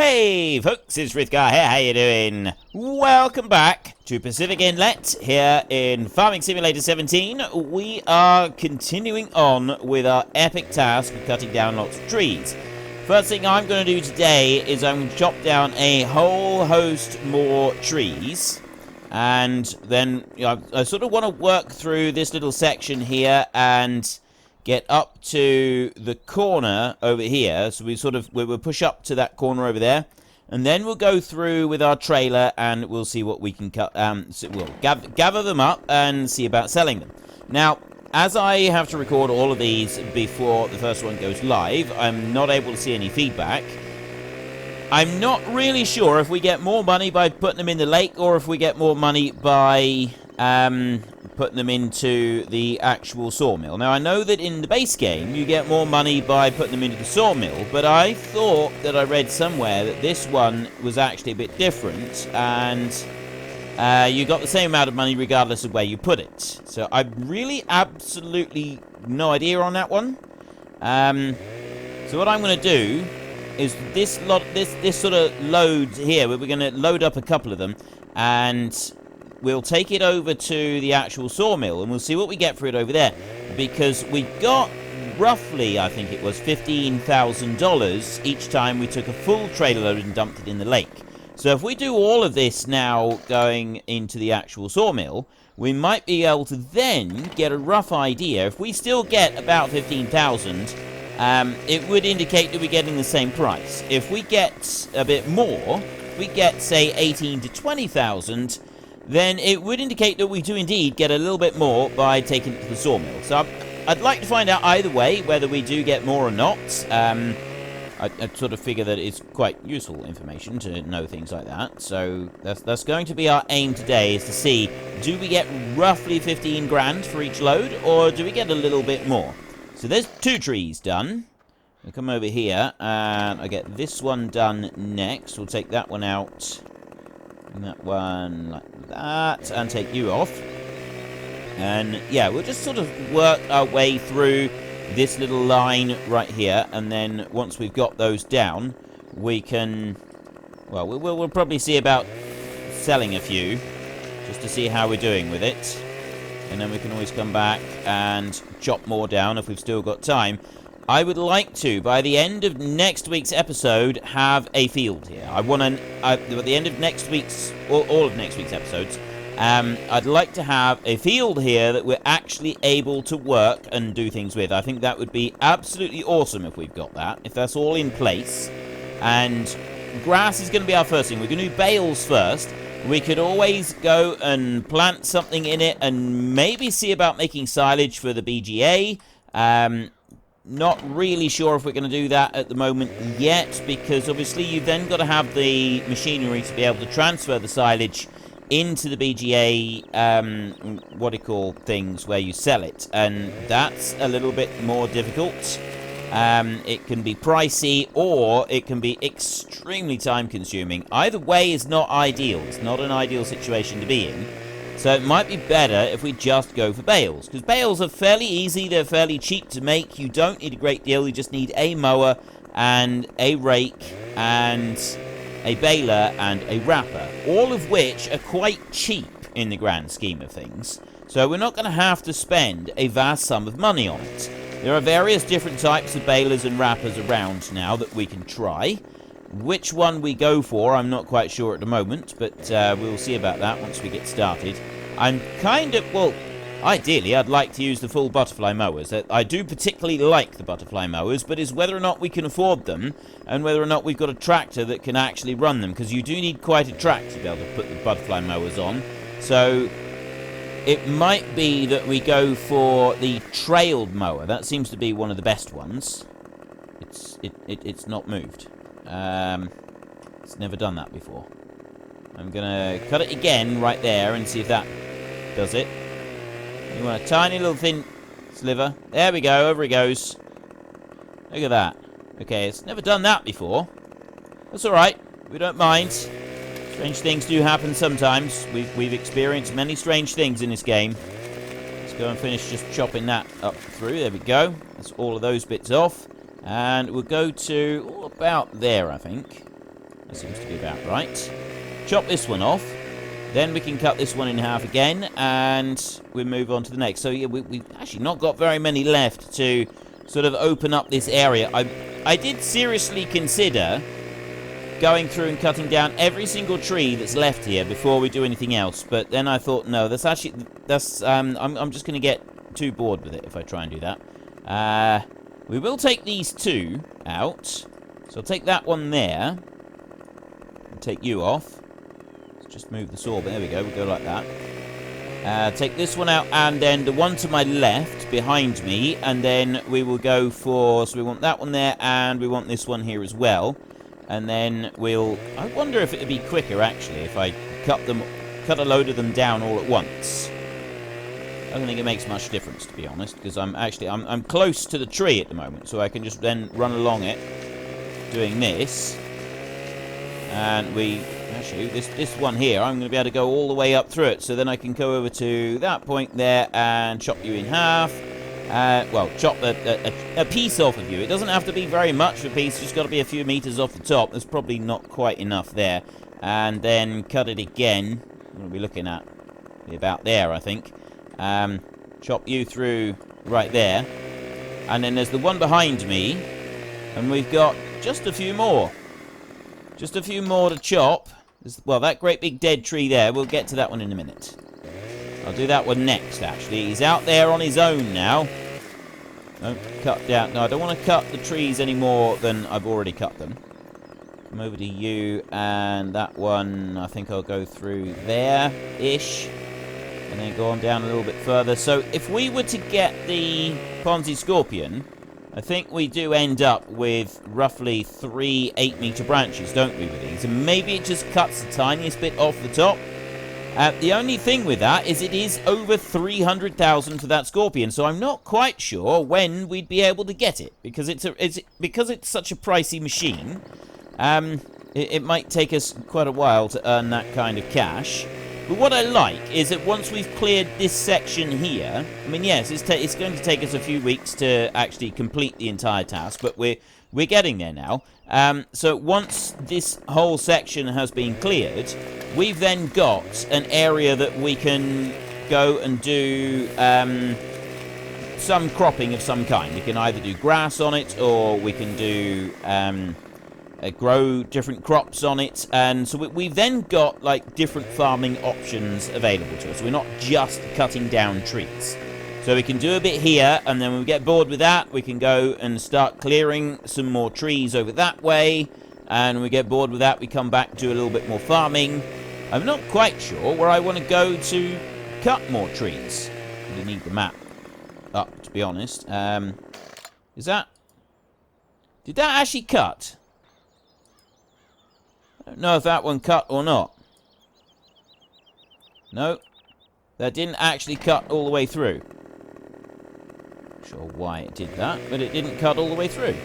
Hey folks, it's Frithgar here, how you doing? Welcome back to Pacific Inlet here in Farming Simulator 17. We are continuing on with our epic task of cutting down lots of trees. First thing I'm going to do today is I'm going to chop down a whole host more trees. And then I sort of want to work through this little section here and get up to the corner over here. So we'll push up to that corner over there, and then we'll go through with our trailer and we'll see what we can cut. So we'll gather them up and see about selling them. Now, as I have to record all of these before the first one goes live, I'm not able to see any feedback. I'm not really sure if we get more money by putting them in the lake or if we get more money by putting them into the actual sawmill. Now, I know that in the base game, you get more money by putting them into the sawmill, but I thought that I read somewhere that this one was actually a bit different, and you got the same amount of money regardless of where you put it. So I've really absolutely no idea on that one. So what I'm going to do is this sort of load here, we're going to load up a couple of them, and we'll take it over to the actual sawmill, and we'll see what we get for it over there. Because we got roughly, I think it was $15,000 each time we took a full trailer load and dumped it in the lake. So if we do all of this now going into the actual sawmill, we might be able to then get a rough idea. If we still get about 15,000, it would indicate that we're getting the same price. If we get a bit more, if we get, say, 18 to 20,000, then it would indicate that we do indeed get a little bit more by taking it to the sawmill. So I'd like to find out either way whether we do get more or not. I sort of figure that it's quite useful information to know things like that. So that's going to be our aim today, is to see, do we get roughly 15 grand for each load, or do we get a little bit more? So there's 2 trees done. We'll come over here, and I get this one done next. We'll take that one out, and that one like that, and take you off. And yeah, we'll just sort of work our way through this little line right here, and then once we've got those down, we can, well, we'll probably see about selling a few, just to see how we're doing with it. And then we can always come back and chop more down if we've still got time. I would like to, by the end of next week's episode, have a field here. I want to, at the end of next week's, all of next week's episodes, I'd like to have a field here that we're actually able to work and do things with. I think that would be absolutely awesome if we've got that, if that's all in place. And grass is going to be our first thing. We're going to do bales first. We could always go and plant something in it and maybe see about making silage for the BGA. Not really sure if we're going to do that at the moment yet, because obviously you've then got to have the machinery to be able to transfer the silage into the BGA, what do you call things, where you sell it, and that's a little bit more difficult. It can be pricey, or it can be extremely time consuming. Either way is not ideal. It's not an ideal situation to be in. So it might be better if we just go for bales, because bales are fairly easy, they're fairly cheap to make. You don't need a great deal, you just need a mower and a rake and a baler and a wrapper, all of which are quite cheap in the grand scheme of things. So we're not going to have to spend a vast sum of money on it. There are various different types of balers and wrappers around now that we can try. Which one we go for, I'm not quite sure at the moment, but we'll see about that once we get started. I'm kind of, well, ideally I'd like to use the full butterfly mowers. I do particularly like the butterfly mowers, but it's whether or not we can afford them, and whether or not we've got a tractor that can actually run them, because you do need quite a tractor to be able to put the butterfly mowers on. So it might be that we go for the trailed mower. That seems to be one of the best ones. It's not moved. It's never done that before. I'm gonna cut it again right there and see if that does it. You want a tiny little thin sliver. There we go, over it goes. Look at that. Okay, it's never done that before. That's alright, we don't mind. Strange things do happen sometimes. We've experienced many strange things in this game. Let's go and finish just chopping that up through. There we go. That's all of those bits off. And we'll go to about there, I think. That seems to be about right. Chop this one off. Then we can cut this one in half again, and we move on to the next. So yeah, we've actually not got very many left to sort of open up this area. I did seriously consider going through and cutting down every single tree that's left here before we do anything else. But then I thought, no, I'm just going to get too bored with it if I try and do that. We will take these two out. So I'll take that one there. And take you off. Just move the saw, but there we go, we'll go like that. Take this one out, and then the one to my left, behind me, and then we will go for, so we want that one there, and we want this one here as well. And then I wonder if it would be quicker, actually, if I cut a load of them down all at once. I don't think it makes much difference, to be honest, because I'm close to the tree at the moment, so I can just then run along it, doing this. And actually, this one here, I'm going to be able to go all the way up through it. So then I can go over to that point there and chop you in half. Well, chop a piece off of you. It doesn't have to be very much of a piece. It's just got to be a few meters off the top. There's probably not quite enough there. And then cut it again. I'm going to be looking at about there, I think. Chop you through right there. And then there's the one behind me. And we've got just a few more. Just a few more to chop. Well, that great big dead tree there, we'll get to that one in a minute. I'll do that one next, actually. He's out there on his own now. Don't cut down. No, I don't want to cut the trees any more than I've already cut them. Come over to you, and that one, I think I'll go through there-ish. And then go on down a little bit further. So, if we were to get the Ponzi Scorpion, I think we do end up with roughly 3 8-meter branches, don't we, with these? And maybe it just cuts the tiniest bit off the top. The only thing with that is it is over 300,000 for that Scorpion, so I'm not quite sure when we'd be able to get it, because it's such a pricey machine. It might take us quite a while to earn that kind of cash. But what I like is that once we've cleared this section here, I mean, yes, it's going to take us a few weeks to actually complete the entire task, but we're getting there now. So once this whole section has been cleared, we've then got an area that we can go and do some cropping of some kind. We can either do grass on it, or we can do grow different crops on it, and so we've then got like different farming options available to us. We're not just cutting down trees. So we can do a bit here, and then when we get bored with that, we can go and start clearing some more trees over that way, and when we get bored with that, we come back, do a little bit more farming. I'm not quite sure where I want to go to cut more trees. We need the map up, to be honest. Did that actually cut? I don't know if that one cut or not. No, that didn't actually cut all the way through. Not sure why it did that, but it didn't cut all the way through.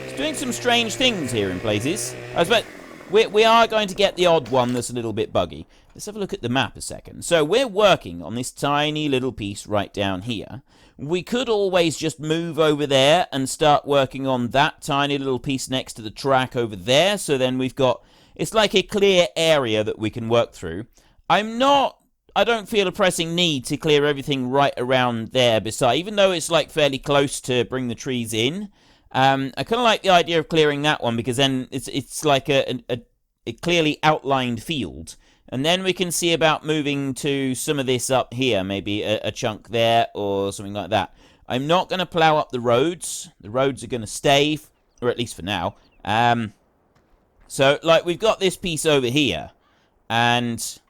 It's doing some strange things here in places. I suppose we are going to get the odd one that's a little bit buggy. Let's have a look at the map a second. So we're working on this tiny little piece right down here. We could always just move over there and start working on that tiny little piece next to the track over there. So then we've got, it's like a clear area that we can work through. I don't feel a pressing need to clear everything right around there beside, even though it's like fairly close to bring the trees in. I kind of like the idea of clearing that one, because then it's like a clearly outlined field. And then we can see about moving to some of this up here, maybe a chunk there or something like that. I'm not going to plough up the roads. The roads are going to stay, or at least for now. So, like, we've got this piece over here, and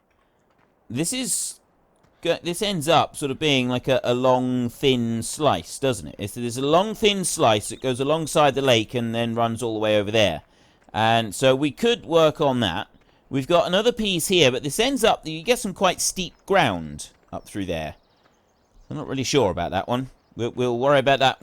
this ends up sort of being like a long, thin slice, doesn't it? There's a long, thin slice that goes alongside the lake and then runs all the way over there. And so we could work on that. We've got another piece here, but this ends up, you get some quite steep ground up through there. I'm not really sure about that one. We'll worry about that.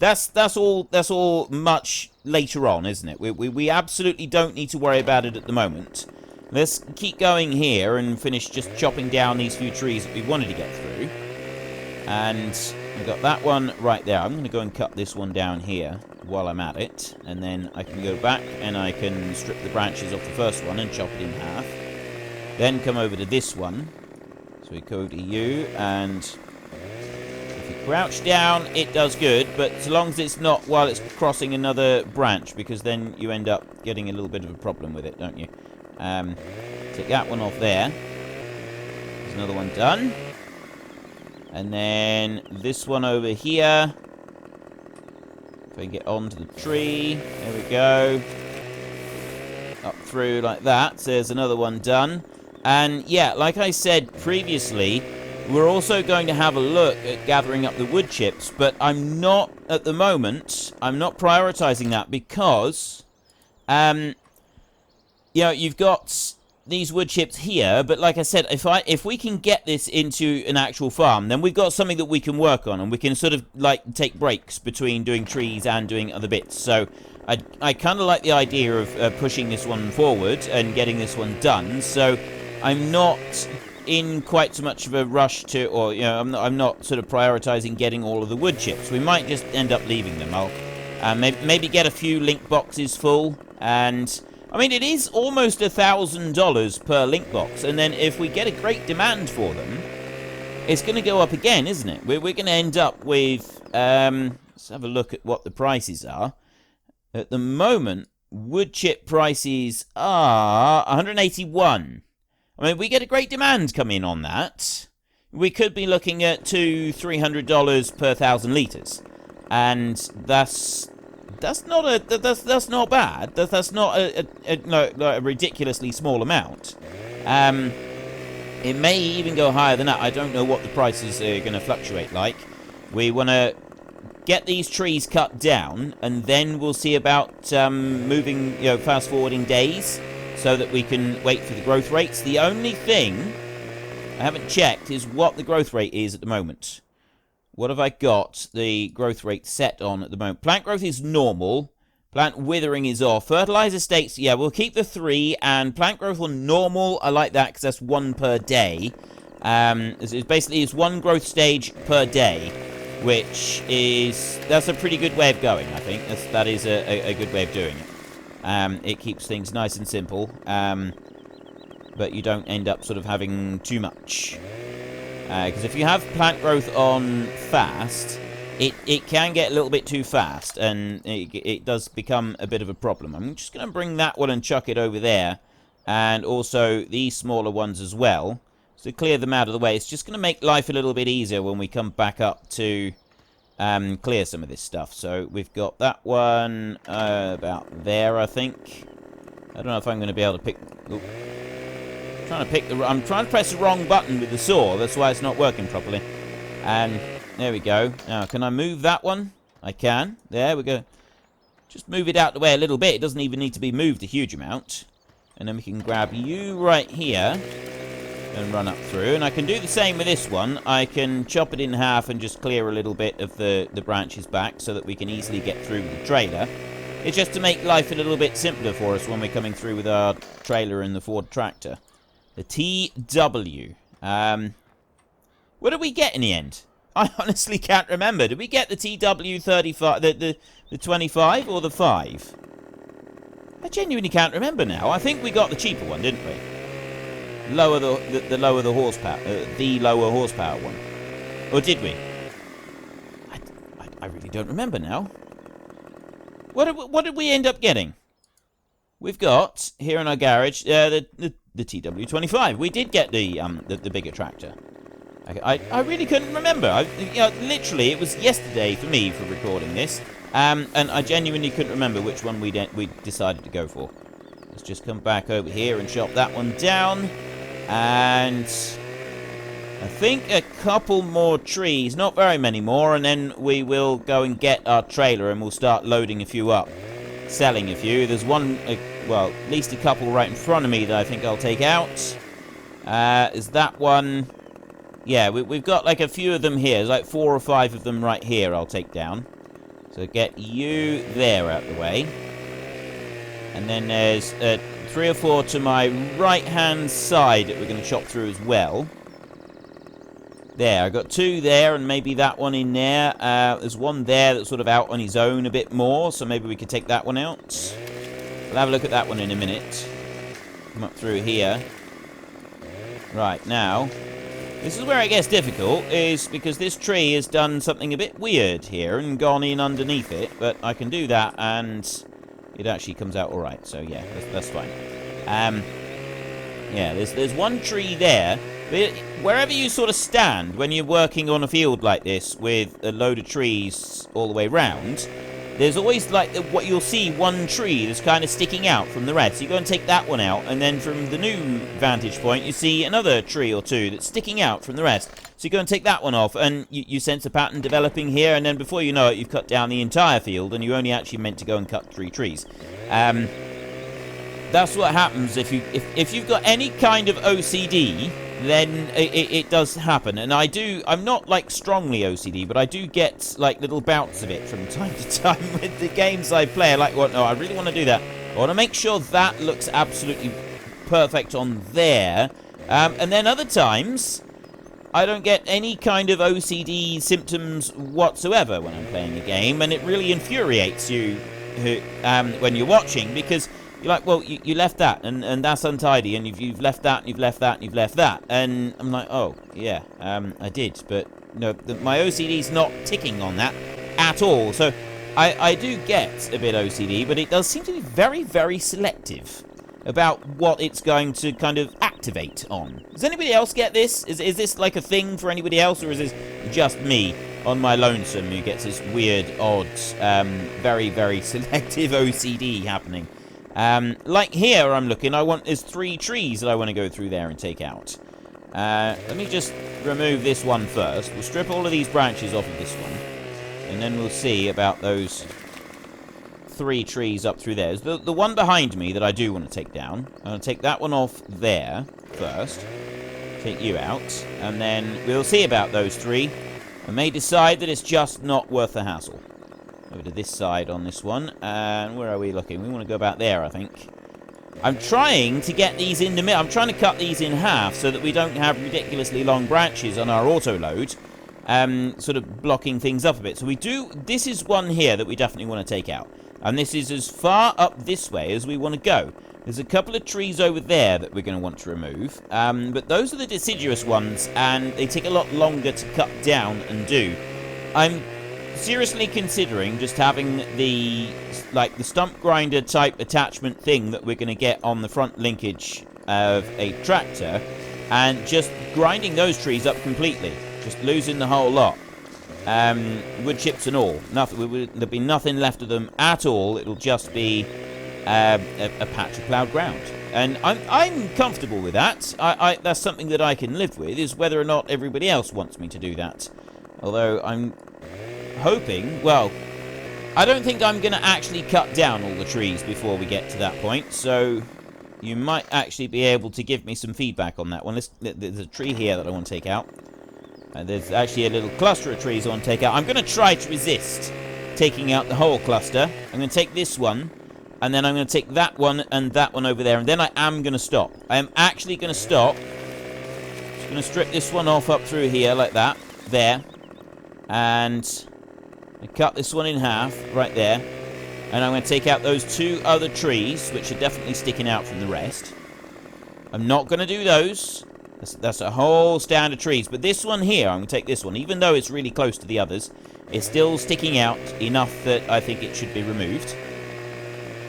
That's all much later on, isn't it? We absolutely don't need to worry about it at the moment. Let's keep going here and finish just chopping down these few trees that we wanted to get through. And we've got that one right there. I'm going to go and cut this one down here. while I'm at it. And then I can go back and I can strip the branches off the first one and chop it in half. Then come over to this one. So we go to you, and if you crouch down, it does good, but so long as it's not while it's crossing another branch, because then you end up getting a little bit of a problem with it, don't you? Take that one off there. There's another one done. And then this one over here. If I can get onto the tree. There we go. Up through like that. So there's another one done. And yeah, like I said previously, we're also going to have a look at gathering up the wood chips, but I'm not, at the moment, I'm not prioritizing that because, you know, you've got these wood chips here, but like I said, if we can get this into an actual farm, then we've got something that we can work on, and we can sort of, like, take breaks between doing trees and doing other bits. So I kind of like the idea of pushing this one forward and getting this one done, so I'm not in quite so much of a rush to, or, you know, I'm not sort of prioritizing getting all of the wood chips. We might just end up leaving them. I'll maybe get a few link boxes full, and I mean, it is almost $1,000 per link box, and then if we get a great demand for them, it's going to go up again, isn't it? We're going to end up with, let's have a look at what the prices are. At the moment, wood chip prices are 181. I mean, we get a great demand come in on that. We could be looking at $200-300 per 1,000 liters, and that's not bad. That's not a ridiculously small amount. It may even go higher than that. I don't know what the prices are going to fluctuate like. We want to get these trees cut down, and then we'll see about moving, you know, fast forwarding days, so that we can wait for the growth rates. The only thing I haven't checked is what the growth rate is at the moment. What have I got the growth rate set on at the moment? Plant growth is normal. Plant withering is off. Fertilizer states, yeah, we'll keep the 3. And plant growth on normal, I like that because that's 1 per day. It's basically it's 1 growth stage per day, which is, that's a pretty good way of going, I think. That is a good way of doing it. It keeps things nice and simple, but you don't end up sort of having too much. Because if you have plant growth on fast, it can get a little bit too fast, and it does become a bit of a problem. I'm just going to bring that one and chuck it over there, and also these smaller ones as well, to clear them out of the way. It's just going to make life a little bit easier when we come back up to clear some of this stuff. So we've got that one about there, I think. I don't know if I'm going to be able to pick... Oop. I'm trying to press the wrong button with the saw. That's why it's not working properly. And there we go. Now, can I move that one? I can. There we go. Just move it out the way a little bit. It doesn't even need to be moved a huge amount. And then we can grab you right here and run up through. And I can do the same with this one. I can chop it in half and just clear a little bit of the branches back so that we can easily get through with the trailer. It's just to make life a little bit simpler for us when we're coming through with our trailer and the Ford tractor. The TW. What did we get in the end? I honestly can't remember. Did we get the TW35, the 25 or the 5? I genuinely can't remember now. I think we got the cheaper one, didn't we? Lower the lower the horsepower, the lower horsepower one. Or did we? I really don't remember now. What did we end up getting? We've got here in our garage the TW25. We did get the bigger tractor. I really couldn't remember. Literally, it was yesterday for me for recording this, and I genuinely couldn't remember which one we decided to go for. Let's just come back over here and chop that one down, and I think a couple more trees, not very many more, and then we will go and get our trailer and we'll start loading a few up, selling a few. There's one, well, at least a couple right in front of me that I think I'll take out. Is that one? Yeah, we've got like a few of them here. There's like 4 or 5 of them right here I'll take down. So get you there out the way. And then there's 3 or 4 to my right-hand side that we're going to chop through as well. There, I got 2 there, and maybe that one in there. There's one there that's sort of out on his own a bit more, so maybe we could take that one out. We'll have a look at that one in a minute. Come up through here. Right, now, this is where it gets difficult, is because this tree has done something a bit weird here and gone in underneath it, but I can do that, and it actually comes out alright, so yeah, that's fine. Yeah, there's one tree there. Wherever you sort of stand when you're working on a field like this with a load of trees all the way round, there's always like what you'll see, one tree that's kind of sticking out from the rest. So you go and take that one out, and then from the new vantage point you see another tree or two that's sticking out from the rest. So you go and take that one off, and you sense a pattern developing here, and then before you know it, you've cut down the entire field, and you only actually meant to go and cut 3 trees. That's what happens if you've got any kind of OCD. Then it does happen, and I'm not like strongly OCD, but I do get like little bouts of it from time to time with the games I play. Like, well, no, I really want to do that. I want to make sure that looks absolutely perfect on there, and then other times I don't get any kind of OCD symptoms whatsoever when I'm playing a game, and it really infuriates you when you're watching, because you're like, well, you left that, and that's untidy, and you've left that, and you've left that, and you've left that. And I'm like, oh, yeah, I did. But, no, my OCD's not ticking on that at all. So I do get a bit OCD, but it does seem to be very, very selective about what it's going to kind of activate on. Does anybody else get this? Is this like a thing for anybody else, or is this just me on my lonesome who gets this weird, odd, very, very selective OCD happening? Like here, I'm looking, there's 3 trees that I want to go through there and take out. Let me just remove this one first. We'll strip all of these branches off of this one, and then we'll see about those 3 trees up through there. There's the one behind me that I do want to take down. I'm going to take that one off there first. Take you out, and then we'll see about those 3. I may decide that it's just not worth the hassle. Over to this side on this one. And where are we looking? We want to go about there, I think. I'm trying to get these in the middle. I'm trying to cut these in half so that we don't have ridiculously long branches on our auto load. Sort of blocking things up a bit. So we do... This is one here that we definitely want to take out. And this is as far up this way as we want to go. There's a couple of trees over there that we're going to want to remove. But those are the deciduous ones, and they take a lot longer to cut down and do. I'm seriously considering just having the stump grinder type attachment thing that we're going to get on the front linkage of a tractor, and just grinding those trees up completely, just losing the whole lot, wood chips and all. There'll be nothing left of them at all. It'll just be a patch of ploughed ground, and I'm comfortable with that. That's something that I can live with. Is whether or not everybody else wants me to do that. Although I'm hoping, well, I don't think I'm going to actually cut down all the trees before we get to that point, so you might actually be able to give me some feedback on that one. There's a tree here that I want to take out. There's actually a little cluster of trees I want to take out. I'm going to try to resist taking out the whole cluster. I'm going to take this one, and then I'm going to take that one and that one over there, and then I am going to stop. I am actually going to stop. Just going to strip this one off up through here like that, there, and I cut this one in half right there, and I'm going to take out those 2 other trees, which are definitely sticking out from the rest. I'm not going to do those. That's a whole stand of trees. But this one here, I'm going to take this one. Even though it's really close to the others, it's still sticking out enough that I think it should be removed.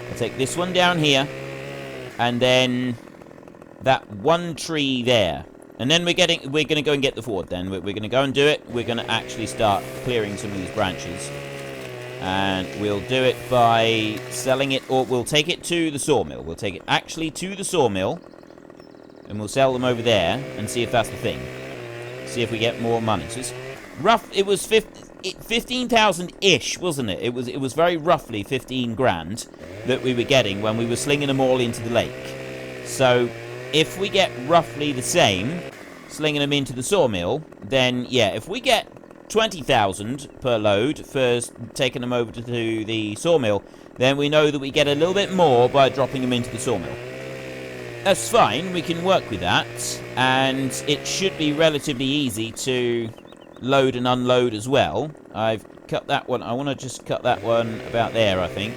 I'll take this one down here, and then that one tree there. And then we're going to go and get the forward then. We're going to go and do it. We're going to actually start clearing some of these branches. And we'll do it by selling it, or we'll take it to the sawmill. We'll take it actually to the sawmill, and we'll sell them over there and see if that's the thing. See if we get more money. So it's rough. It was 15,000-ish, wasn't it? It was very roughly 15 grand that we were getting when we were slinging them all into the lake. So if we get roughly the same, slinging them into the sawmill, then yeah, if we get 20,000 per load for taking them over to the sawmill, then we know that we get a little bit more by dropping them into the sawmill. That's fine. We can work with that. And it should be relatively easy to load and unload as well. I've cut that one. I want to just cut that one about there, I think.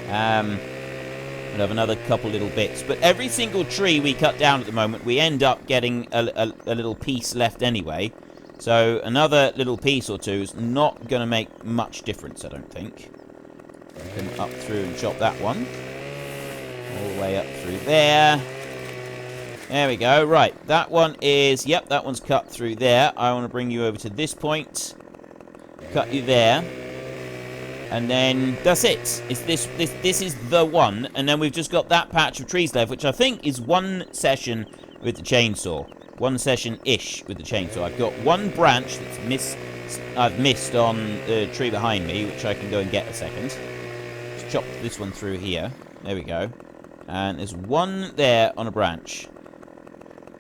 We'll have another couple little bits. But every single tree we cut down at the moment, we end up getting a little piece left anyway. So another little piece or two is not going to make much difference, I don't think. Come up through and chop that one. All the way up through there. There we go. Right, that one is... Yep, that one's cut through there. I want to bring you over to this point. Cut you there. And then that's it. This is the one. And then we've just got that patch of trees left, which I think is one session with the chainsaw. One session-ish with the chainsaw. I've got one branch that's I've missed on the tree behind me, which I can go and get a second. Just chop this one through here. There we go. And there's one there on a branch.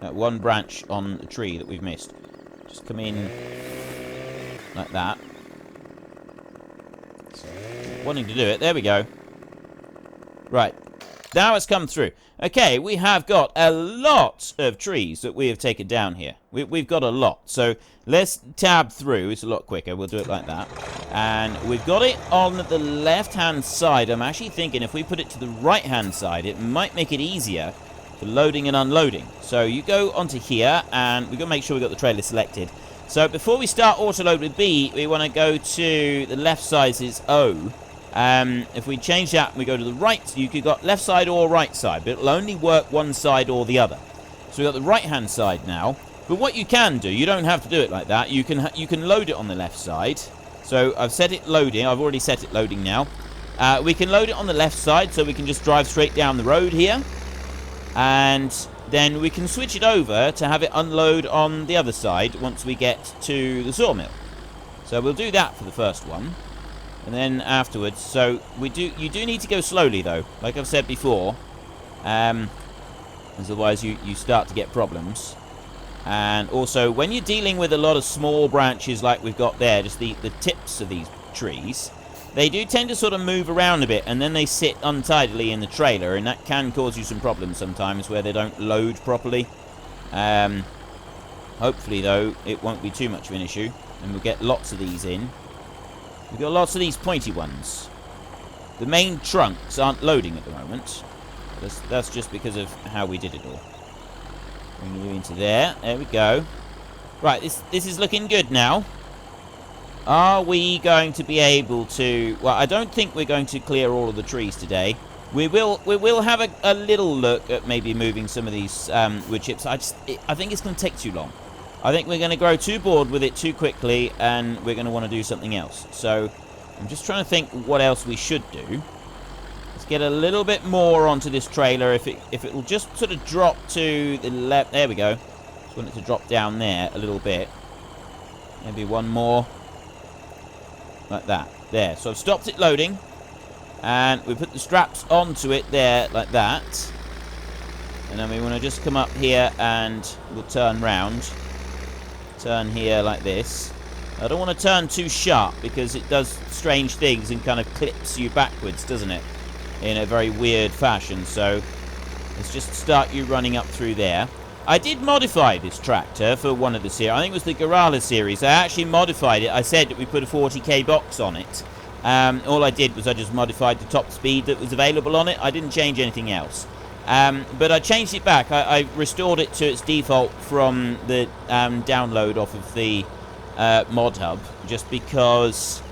One branch on the tree that we've missed. Just come in like that. Wanting to do it. There we go. Right. Now it's come through. Okay, we have got a lot of trees that we have taken down here. We've got a lot. So let's tab through. It's a lot quicker. We'll do it like that. And we've got it on the left-hand side. I'm actually thinking if we put it to the right-hand side, it might make it easier for loading and unloading. So you go onto here, and we've got to make sure we've got the trailer selected. So before we start auto-load with B, we want to go to the left side is O. If we change that and we go to the right, you could got left side or right side, but it'll only work one side or the other. So we've got the right hand side now. But what you can do, you don't have to do it like that. You can load it on the left side. So I've set it loading. I've already set it loading now. We can load it on the left side, so we can just drive straight down the road here. And then we can switch it over to have it unload on the other side once we get to the sawmill. So we'll do that for the first one. And then afterwards, so you do need to go slowly though, like I've said before, otherwise you start to get problems. And also, when you're dealing with a lot of small branches like we've got there, just the tips of these trees, they do tend to sort of move around a bit, and then they sit untidily in the trailer, and that can cause you some problems sometimes where they don't load properly. Hopefully though, it won't be too much of an issue, and we'll get lots of these in. We've got lots of these pointy ones. The main trunks aren't loading at the moment. That's just because of how we did it all. Bring you into there. There we go. Right, this is looking good now. Are we going to be able to... Well, I don't think we're going to clear all of the trees today. We will have a little look at maybe moving some of these wood chips. I think it's going to take too long. I think we're going to grow too bored with it too quickly, and we're going to want to do something else. So I'm just trying to think what else we should do. Let's get a little bit more onto this trailer. If it will just sort of drop to the left. There we go. Just want it to drop down there a little bit. Maybe one more. Like that. There. So I've stopped it loading. And we put the straps onto it there like that. And then we want to just come up here and we'll turn round. Turn here like this. I don't want to turn too sharp because it does strange things and kind of clips you backwards, doesn't it? In a very weird fashion. So let's just start you running up through there. I did modify this tractor for one of the series. I think it was the Gorilla series. I actually modified it. I said that we put a 40k box on it. All I did was I just modified the top speed that was available on it. I didn't change anything else. But I changed it back. I restored it to its default from the download off of the mod hub, just because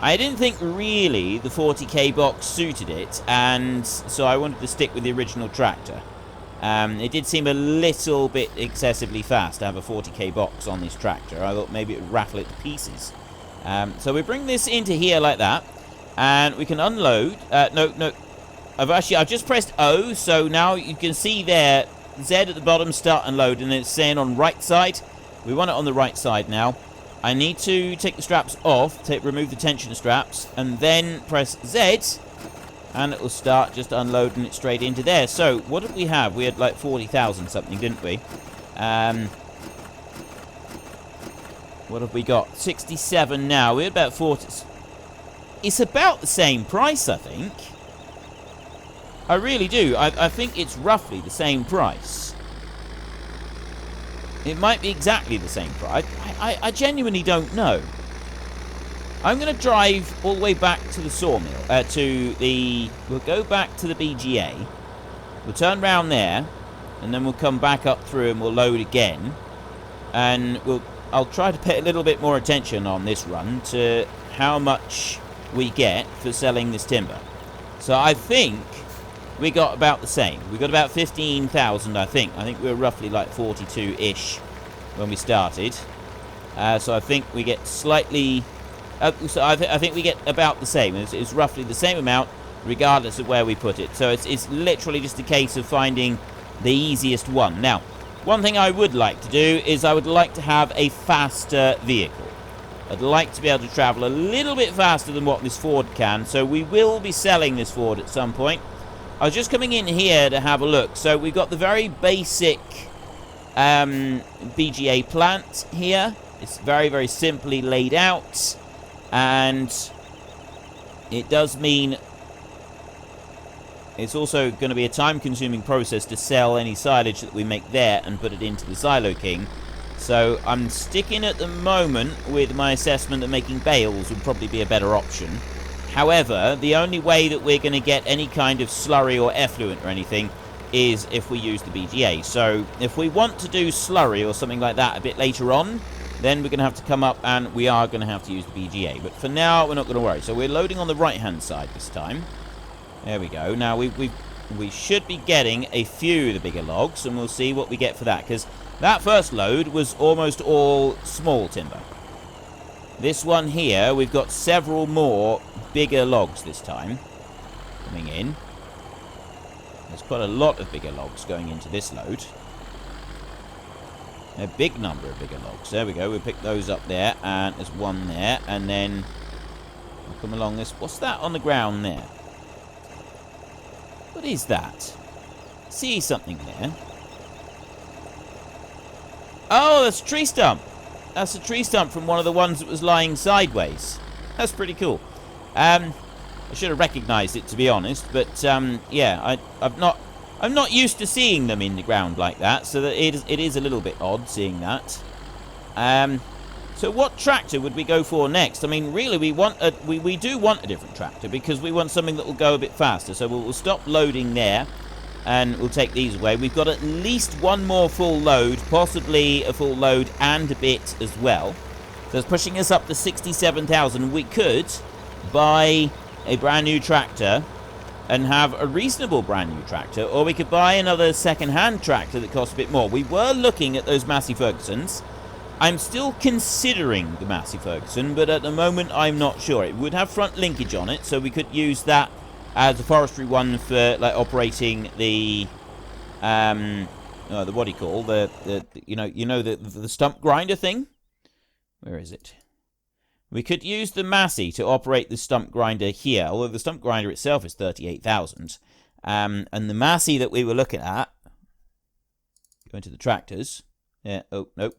I didn't think really the 40k box suited it, and so I wanted to stick with the original tractor. It did seem a little bit excessively fast to have a 40k box on this tractor. I thought maybe it would rattle it to pieces. So we bring this into here like that, and we can unload. No. I've just pressed O, so now you can see there, Z at the bottom, start and load, and it's saying on right side. We want it on the right side now. I need to take the straps off, remove the tension straps, and then press Z, and it will start just unloading it straight into there. So, what did we have? We had like 40,000 something, didn't we? What have we got? 67 now. We're about 40. It's about the same price, I think. I really do. I think it's roughly the same price. It might be exactly the same price. I genuinely don't know. I'm going to drive all the way back to the sawmill. We'll go back to the BGA. We'll turn around there. And then we'll come back up through and we'll load again. And I'll try to pay a little bit more attention on this run to how much we get for selling this timber. So I think we got about the same. We got about 15,000, I think. I think we were roughly like 42-ish when we started. So I think we get slightly... so I think we get about the same. It's roughly the same amount regardless of where we put it. So it's literally just a case of finding the easiest one. Now, one thing I would like to do is I would like to have a faster vehicle. I'd like to be able to travel a little bit faster than what this Ford can, so we will be selling this Ford at some point. I was just coming in here to have a look. So we've got the very basic BGA plant here. It's very, very simply laid out, and it does mean it's also going to be a time-consuming process to sell any silage that we make there and put it into the Silo King. So I'm sticking at the moment with my assessment that making bales would probably be a better option. However, the only way that we're going to get any kind of slurry or effluent or anything is if we use the BGA. So if we want to do slurry or something like that a bit later on, then we're going to have to come up and we are going to have to use the BGA. But for now, we're not going to worry. So we're loading on the right-hand side this time. There we go. Now, we should be getting a few of the bigger logs, and we'll see what we get for that, because that first load was almost all small timber. This one here, we've got several more bigger logs this time coming in. There's quite a lot of bigger logs going into this load. A big number of bigger logs. There we go. We'll pick those up there, and there's one there, and then we'll come along this. What's that on the ground there? What is that? See something there? Oh, that's a tree stump. That's a tree stump from one of the ones that was lying sideways. That's pretty cool. I should have recognised it, to be honest, but yeah, I'm not used to seeing them in the ground like that, so that it is a little bit odd seeing that. So what tractor would we go for next? I mean, really, we do want a different tractor, because we want something that will go a bit faster. So we'll stop loading there, and we'll take these away. We've got at least one more full load, possibly a full load and a bit as well. So it's pushing us up to 67,000. We could buy a brand new tractor and have a reasonable brand new tractor, or we could buy another second-hand tractor that costs a bit more. We were looking at those Massey Fergusons. I'm still considering the Massey Ferguson, but at the moment I'm not sure. It would have front linkage on it, so we could use that as a forestry one for like operating the what do you call the stump grinder thing? Where is it? We could use the Massey to operate the stump grinder here, although the stump grinder itself is 38,000. And the Massey that we were looking at, go into the tractors. Yeah. Oh nope.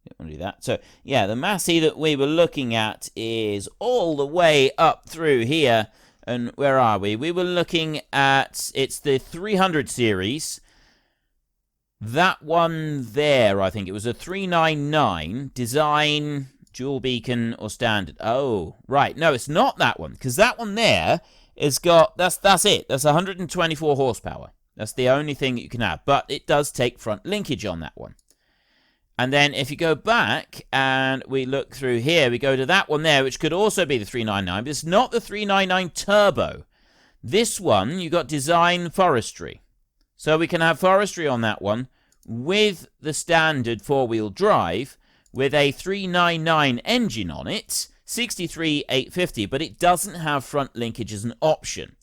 Didn't want to do that. So, yeah, the Massey that we were looking at is all the way up through here. And where are we? We were looking at, it's the 300 series. That one there, I think it was a 399 design, dual beacon, or standard. Oh, right. No, it's not that one, because that one there has got, that's it. That's 124 horsepower. That's the only thing that you can have. But it does take front linkage on that one. And then if you go back and we look through here, we go to that one there, which could also be the 399, but it's not the 399 Turbo. This one, you got Design Forestry. So we can have Forestry on that one with the standard four-wheel drive with a 399 engine on it, 63,850, but it doesn't have front linkage as an option.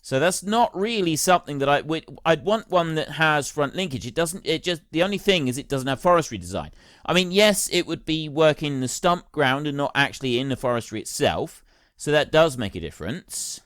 So that's not really something that I'd want one that has front linkage. The only thing is it doesn't have forestry design. I mean, yes, it would be working in the stump ground and not actually in the forestry itself. So that does make a difference.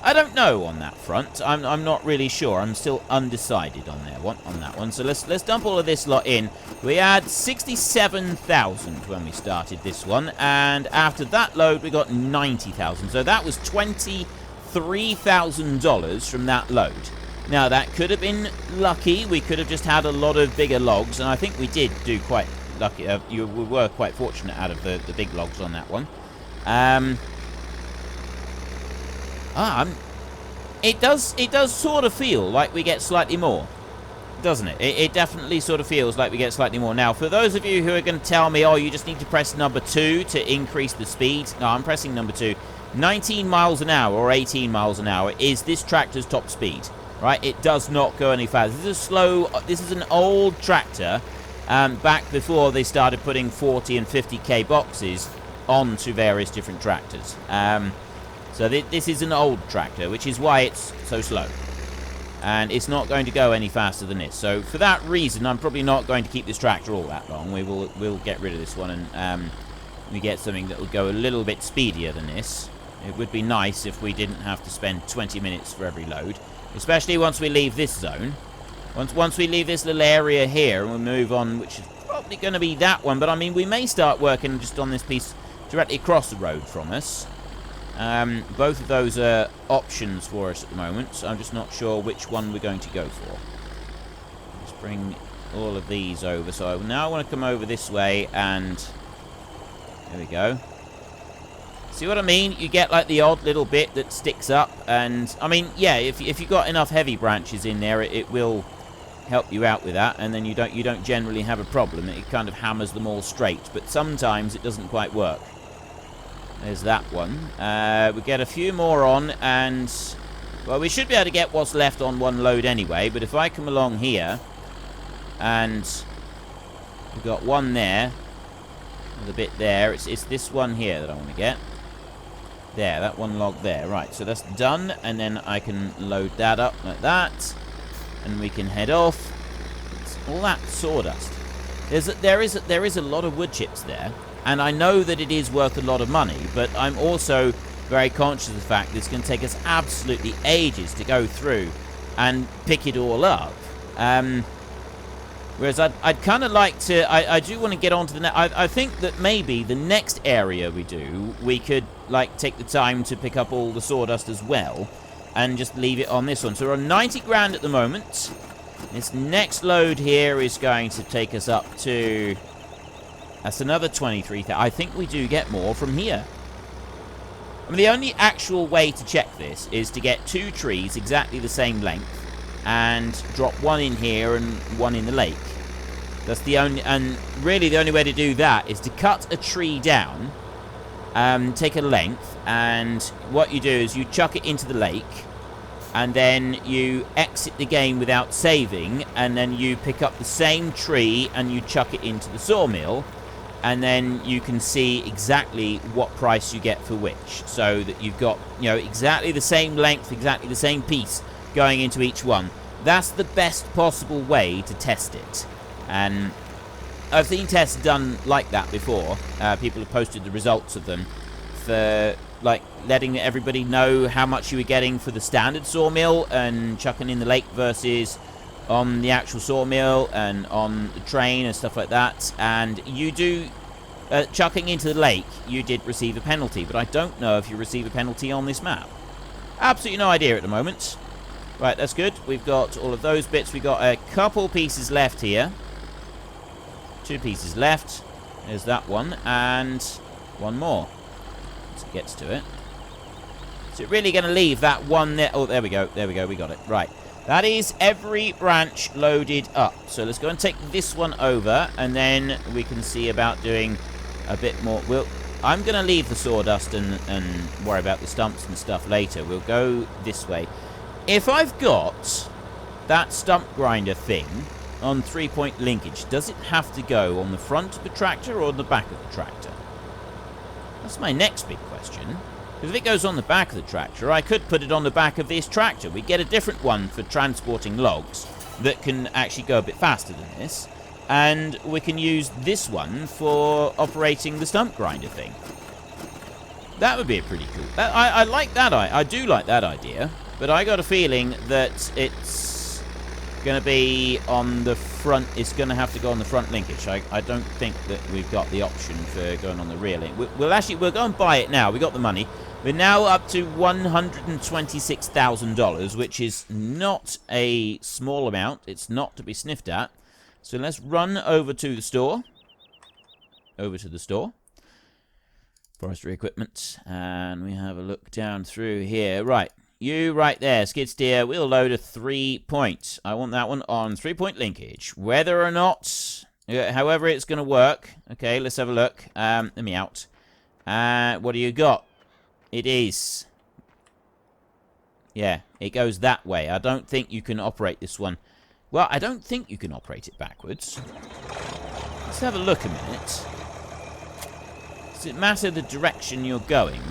I don't know on that front. I'm not really sure. I'm still undecided on that one. So let's dump all of this lot in. We had 67,000 when we started this one, and after that load we got 90,000. So that was 20 $3,000 from that load. Now, that could have been lucky. We could have just had a lot of bigger logs, and I think we did do quite lucky. We were quite fortunate out of the big logs on that one. It does sort of feel like we get slightly more, doesn't it? It definitely sort of feels like we get slightly more. Now, for those of you who are going to tell me, oh, you just need to press number 2 to increase the speed. No, I'm pressing number 2. 19 miles an hour or 18 miles an hour is this tractor's top speed. Right, it does not go any faster. This is an old tractor, back before they started putting 40 and 50k boxes onto various different tractors. So this is an old tractor, which is why it's so slow. And it's not going to go any faster than this. So for that reason, I'm probably not going to keep this tractor all that long. We'll get rid of this one, and we get something that will go a little bit speedier than this. It would be nice if we didn't have to spend 20 minutes for every load. Especially once we leave this zone. Once we leave this little area here and we'll move on, which is probably going to be that one. But, I mean, we may start working just on this piece directly across the road from us. Both of those are options for us at the moment. So I'm just not sure which one we're going to go for. Let's bring all of these over. So now I want to come over this way and... There we go. See what I mean? You get like the odd little bit that sticks up, and I mean, yeah, if you've got enough heavy branches in there, it will help you out with that, and then you don't generally have a problem. It kind of hammers them all straight, but sometimes it doesn't quite work. There's that one. We get a few more on, and well, we should be able to get what's left on one load anyway. But if I come along here, and we've got one there, and a bit there. It's this one here that I want to get. There, that one log there. Right, so that's done, and then I can load that up like that, and we can head off. It's all that sawdust. There is a lot of wood chips there, and I know that it is worth a lot of money, but I'm also very conscious of the fact that it's going to take us absolutely ages to go through and pick it all up. Whereas I'd kind of like to... I do want to get on to the... I think that maybe the next area we could, like, take the time to pick up all the sawdust as well and just leave it on this one. So we're on 90 grand at the moment. This next load here is going to take us up to... That's another 23,000. I think we do get more from here. I mean, the only actual way to check this is to get 2 trees exactly the same length and drop one in here and one in the lake. That's the only, and really the only way to do that is to cut a tree down, take a length, and what you do is you chuck it into the lake, and then you exit the game without saving, and then you pick up the same tree and you chuck it into the sawmill, and then you can see exactly what price you get for which, so that you've got, you know, exactly the same length, exactly the same piece going into each one. That's the best possible way to test it. And I've seen tests done like that before. People have posted the results of them for, like, letting everybody know how much you were getting for the standard sawmill and chucking in the lake versus on the actual sawmill and on the train and stuff like that. And you do... chucking into the lake, you did receive a penalty, but I don't know if you receive a penalty on this map. Absolutely no idea at the moment. Right, that's good. We've got all of those bits. We've got a couple pieces left here. 2 pieces left. There's that one. And one more. Once it gets to it. Is it really going to leave that one there? Oh, there we go. There we go. We got it. Right. That is every branch loaded up. So let's go and take this one over. And then we can see about doing a bit more. I'm going to leave the sawdust and worry about the stumps and stuff later. We'll go this way. If I've got that stump grinder thing on 3-point linkage, does it have to go on the front of the tractor or the back of the tractor? That's my next big question. Because if it goes on the back of the tractor, I could put it on the back of this tractor. We get a different one for transporting logs that can actually go a bit faster than this. And we can use this one for operating the stump grinder thing. That would be a pretty cool... I like that. I do like that idea. But I got a feeling that it's going to be on the front. It's going to have to go on the front linkage. I don't think that we've got the option for going on the rear link. We'll go and buy it now. We got the money. We're now up to $126,000, which is not a small amount. It's not to be sniffed at. So let's run over to the store. Over to the store. Forestry equipment. And we have a look down through here. Right. You right there, skid steer. We'll load a 3-point. I want that one on 3-point linkage. Whether or not, however it's going to work. Okay, let's have a look. Let me out. What do you got? It is. Yeah, it goes that way. I don't think you can operate this one. Well, I don't think you can operate it backwards. Let's have a look a minute. Does it matter the direction you're going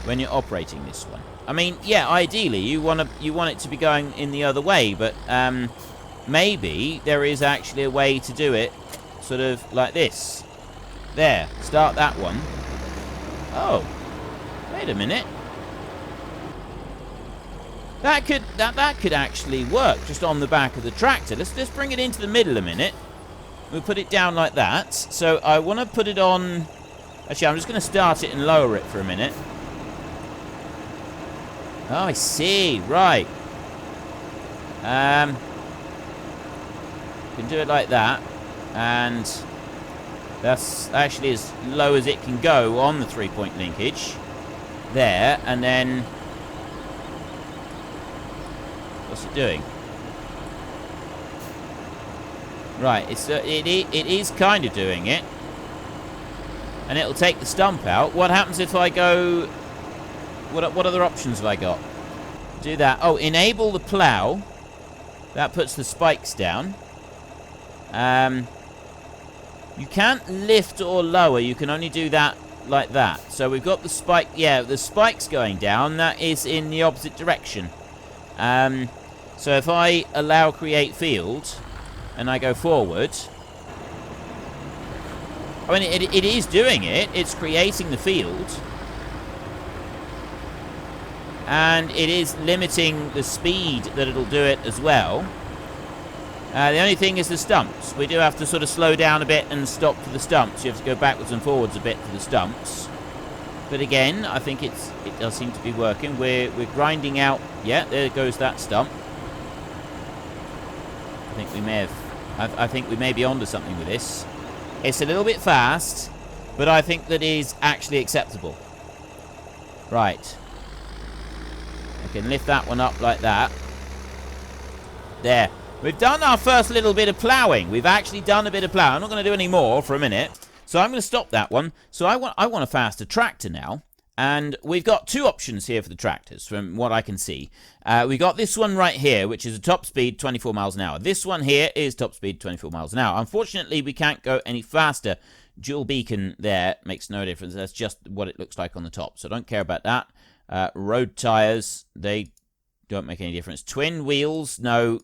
when you're operating this one? I mean, yeah, ideally you want it to be going in the other way, but maybe there is actually a way to do it sort of like this. There, start that one. Oh. Wait a minute. That could actually work just on the back of the tractor. Let's bring it into the middle a minute. We'll put it down like that. So I want to put it on. Actually, I'm just going to start it and lower it for a minute. Oh, I see. Right. You can do it like that, and that's actually as low as it can go on the 3-point linkage. There, and then what's it doing? Right, it is kind of doing it, and it'll take the stump out. What happens if I go? What other options have I got? Do that. Oh, enable the plough. That puts the spikes down. You can't lift or lower. You can only do that like that. So we've got the spike. Yeah, the spike's going down. That is in the opposite direction. So if I allow create field and I go forward, I mean, it is doing it. It's creating the field. And it is limiting the speed that it'll do it as well. The only thing is the stumps. We do have to sort of slow down a bit and stop for the stumps. You have to go backwards and forwards a bit for the stumps. But again, I think it does seem to be working. We're grinding out. Yeah, there goes that stump. I think we may have. I think we may be onto something with this. It's a little bit fast, but I think that is actually acceptable. Right. I can lift that one up like that. There. We've done our first little bit of ploughing. We've actually done a bit of ploughing. I'm not going to do any more for a minute. So I'm going to stop that one. So I want a faster tractor now. And we've got two options here for the tractors from what I can see. We got this one right here, which is a top speed 24 miles an hour. This one here is top speed 24 miles an hour. Unfortunately, we can't go any faster. Dual beacon there makes no difference. That's just what it looks like on the top. So don't care about that. Road tires, they don't make any difference. Twin wheels, no.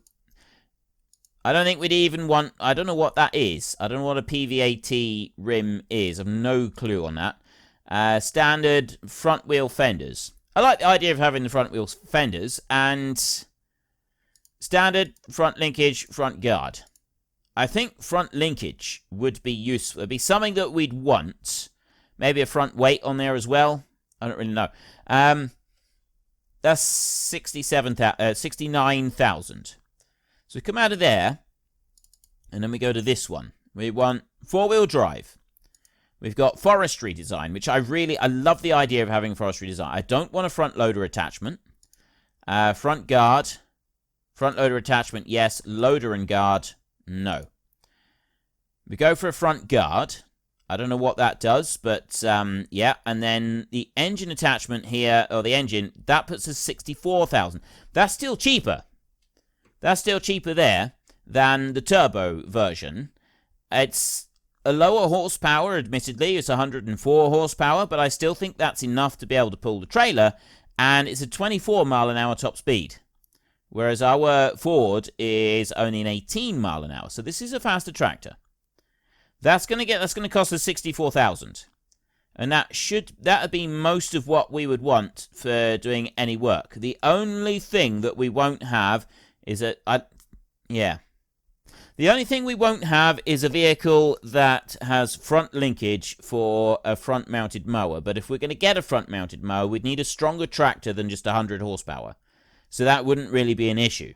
I don't think we'd even want. I don't know what that is. I don't know what a PVAT rim is. I've no clue on that. Standard front wheel fenders. I like the idea of having the front wheel fenders. And standard front linkage, front guard. I think front linkage would be useful. It'd be something that we'd want. Maybe a front weight on there as well. I don't really know. That's 69,000. So we come out of there, and then we go to this one. We want 4-wheel drive. We've got forestry design, which I love the idea of having forestry design. I don't want a front loader attachment. Front guard. Front loader attachment, yes. Loader and guard, no. We go for a front guard. I don't know what that does, but yeah. And then the engine attachment here, or the engine, that puts us 64,000. That's still cheaper. That's still cheaper there than the turbo version. It's a lower horsepower, admittedly. It's 104 horsepower, but I still think that's enough to be able to pull the trailer. And it's a 24 mile an hour top speed. Whereas our Ford is only an 18 mile an hour. So this is a faster tractor. That's going to cost us 64,000. And that'd be most of what we would want for doing any work. The only thing that we won't have is yeah. The only thing we won't have is a vehicle that has front linkage for a front-mounted mower. But if we're going to get a front-mounted mower, we'd need a stronger tractor than just 100 horsepower. So that wouldn't really be an issue.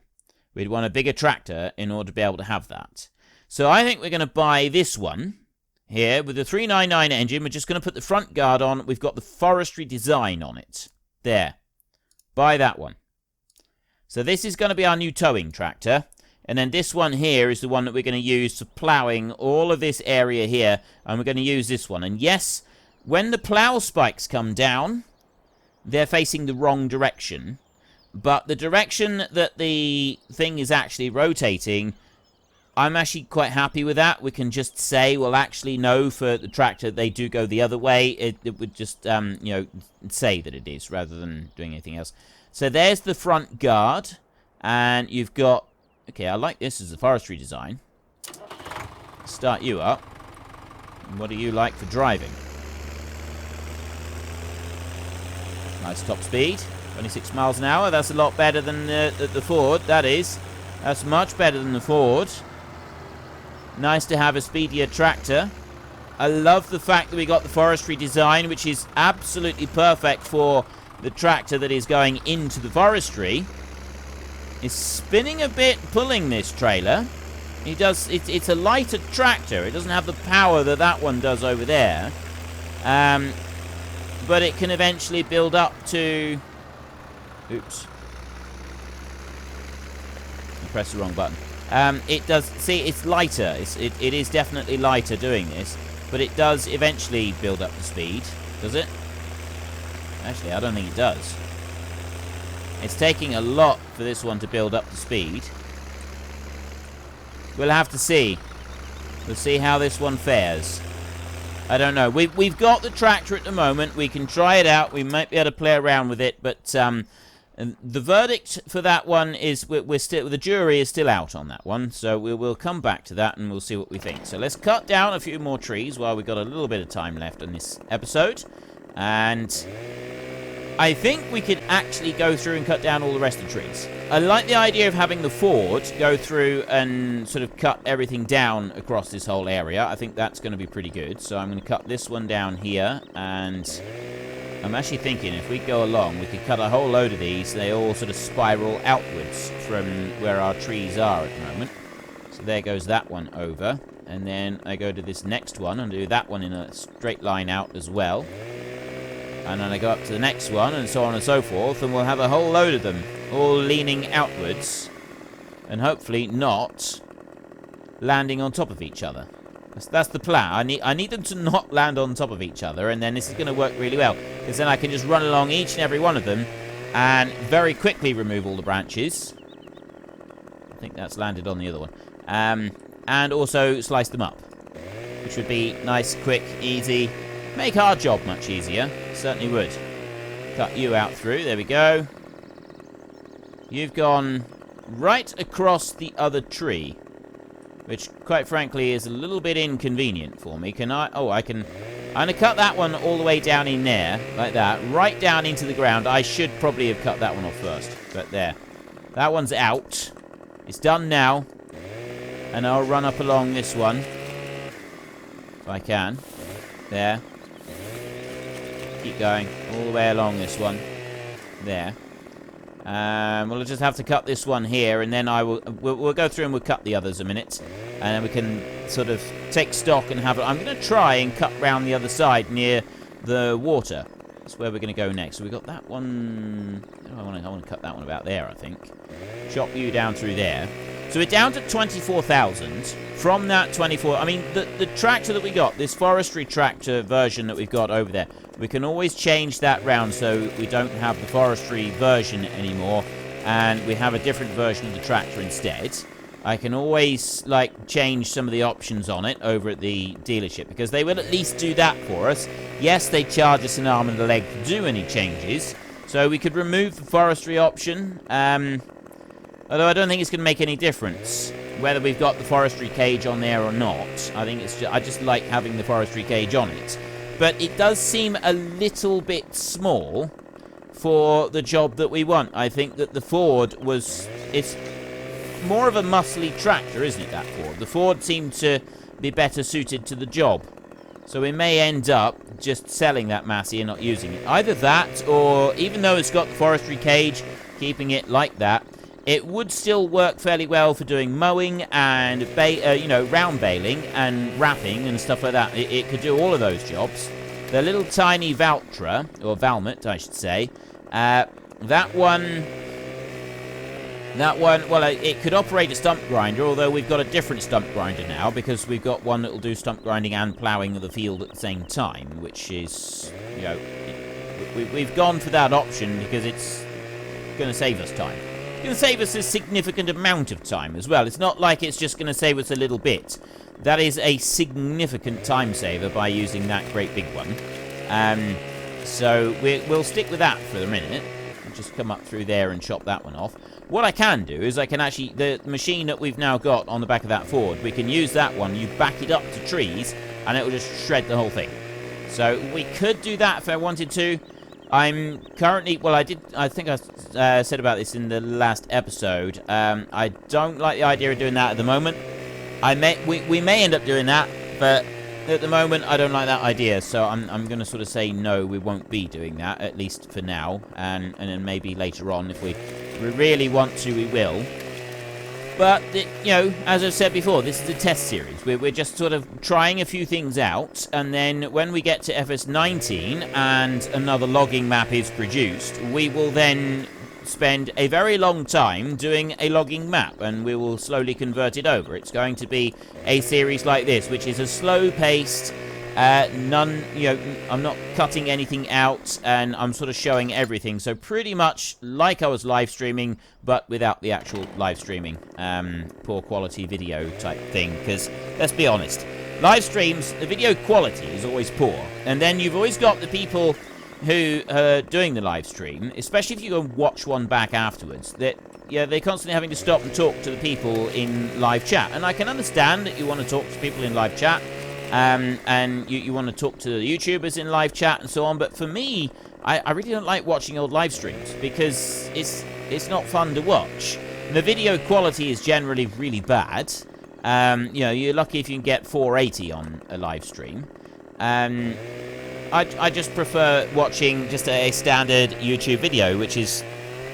We'd want a bigger tractor in order to be able to have that. So I think we're going to buy this one here with the 399 engine. We're just going to put the front guard on. We've got the Forestry design on it. There. Buy that one. So this is going to be our new towing tractor. And then this one here is the one that we're going to use for ploughing all of this area here. And we're going to use this one. And yes, when the plough spikes come down, they're facing the wrong direction. But the direction that the thing is actually rotating, I'm actually quite happy with that. We can just say, well, actually, no, for the tractor, they do go the other way. It would just, you know, say that it is rather than doing anything else. So there's the front guard. And you've got... Okay, I like this as a forestry design. Start you up. What do you like for driving? Nice top speed. 26 miles an hour. That's a lot better than the Ford. That is. That's much better than the Ford. Nice to have a speedier tractor. I love the fact that we got the forestry design, which is absolutely perfect for the tractor that is going into the forestry. Is spinning a bit, pulling this trailer. He does. It's a lighter tractor. It doesn't have the power that that one does over there. But it can eventually build up to... Oops. I pressed the wrong button. It does... See, it's lighter. It is definitely lighter doing this. But it does eventually build up the speed. Does it? Actually, I don't think it does. It's taking a lot for this one to build up the speed. We'll have to see. We'll see how this one fares. I don't know. We've got the tractor at the moment. We can try it out. We might be able to play around with it. But the verdict for that one is we're still... The jury is still out on that one. So we'll come back to that and we'll see what we think. So let's cut down a few more trees while we've got a little bit of time left on this episode. And... I think we could actually go through and cut down all the rest of the trees. I like the idea of having the Ford go through and sort of cut everything down across this whole area. I think that's going to be pretty good. So I'm going to cut this one down here. And I'm actually thinking if we go along, we could cut a whole load of these. They all sort of spiral outwards from where our trees are at the moment. So there goes that one over. And then I go to this next one and do that one in a straight line out as well. And then I go up to the next one, and so on and so forth, and we'll have a whole load of them, all leaning outwards, and hopefully not landing on top of each other. That's the plan. I need them to not land on top of each other, and then this is going to work really well, because then I can just run along each and every one of them, and very quickly remove all the branches. I think that's landed on the other one. And also slice them up, which would be nice, quick, easy. Make our job much easier. Certainly would. Cut you out through. There we go. You've gone right across the other tree, which, quite frankly, is a little bit inconvenient for me. Can I... Oh, I can... I'm going to cut that one all the way down in there, like that, right down into the ground. I should probably have cut that one off first, but there. That one's out. It's done now. And I'll run up along this one, if I can. There. Keep going all the way along this one. There. We'll just have to cut this one here, and then we'll go through and we'll cut the others a minute, and then we can sort of take stock and have it. I'm going to try and cut round the other side near the water. That's where we're going to go next. So we got that one. I want to cut that one about there, I think. Chop you down through there. So we're down to 24,000. From that 24... I mean, the tractor that we got, this forestry tractor version that we've got over there, we can always change that round so we don't have the forestry version anymore, and we have a different version of the tractor instead. I can always, like, change some of the options on it over at the dealership, because they will at least do that for us. Yes, they charge us an arm and a leg to do any changes, so we could remove the forestry option, although I don't think it's going to make any difference whether we've got the forestry cage on there or not. I think it's I just like having the forestry cage on it. But it does seem a little bit small for the job that we want. I think that the Ford was... more of a muscly tractor, isn't it, that Ford? The Ford seemed to be better suited to the job. So we may end up just selling that Massey and not using it. Either that, or even though it's got the forestry cage, keeping it like that, it would still work fairly well for doing mowing and, round baling and wrapping and stuff like that. It could do all of those jobs. The little tiny Valtra, or Valmet, I should say, that one, well, it could operate a stump grinder, although we've got a different stump grinder now, because we've got one that will do stump grinding and ploughing of the field at the same time, which is, we've gone for that option because it's going to save us time. It's going to save us a significant amount of time as well. It's not like it's just going to save us a little bit. That is a significant time saver by using that great big one. So we'll stick with that for the minute. I'll just come up through there and chop that one off. What I can do is I can actually, the machine that we've now got on the back of that Ford, we can use that one, you back it up to trees, and it will just shred the whole thing. So we could do that if I wanted to. I'm currently, well, I think I said about this in the last episode. I don't like the idea of doing that at the moment. We may end up doing that, but at the moment I don't like that idea. So I'm going to sort of say no, we won't be doing that, at least for now, and then maybe later on if we really want to, we will. But, as I've said before, this is a test series. We're just sort of trying a few things out, and then when we get to FS17 and another logging map is produced, we will then spend a very long time doing a logging map, and we will slowly convert it over. It's going to be a series like this, which is a slow-paced, I'm not cutting anything out, and I'm sort of showing everything. So pretty much like I was live streaming, but without the actual live streaming. Poor quality video type thing, because let's be honest, live streams, the video quality is always poor. And then you've always got the people who are doing the live stream, especially if you go and watch one back afterwards, that they're constantly having to stop and talk to the people in live chat. And I can understand that you want to talk to people in live chat, and you want to talk to the YouTubers in live chat and so on, but for me, I really don't like watching old live streams, because it's not fun to watch. The video quality is generally really bad. You're lucky if you can get 480 on a live stream. I just prefer watching just a standard YouTube video, which is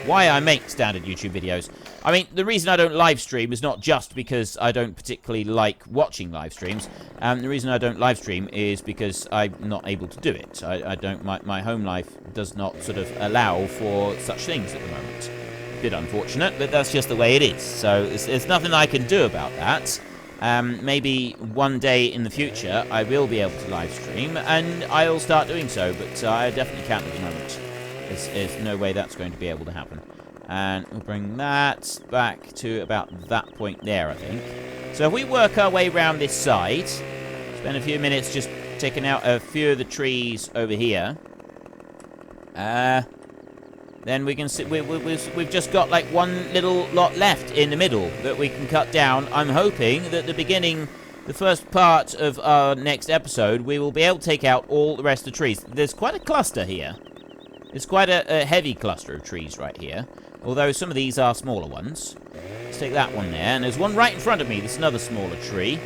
why I make standard YouTube videos. I mean, the reason I don't live stream is not just because I don't particularly like watching live streams. The reason I don't live stream is because I'm not able to do it. I don't. My home life does not sort of allow for such things at the moment. A bit unfortunate, but that's just the way it is. So there's nothing I can do about that. Maybe one day in the future I will be able to live stream, and I'll start doing so, but I definitely can't at the moment. There's no way that's going to be able to happen. And we'll bring that back to about that point there, I think. So if we work our way around this side, spend a few minutes just taking out a few of the trees over here, then we can see we've just got like one little lot left in the middle that we can cut down. I'm hoping that the first part of our next episode, we will be able to take out all the rest of the trees. There's quite a cluster here. It's quite a heavy cluster of trees right here, although some of these are smaller ones. Let's take that one there, and there's one right in front of me. There's another smaller tree.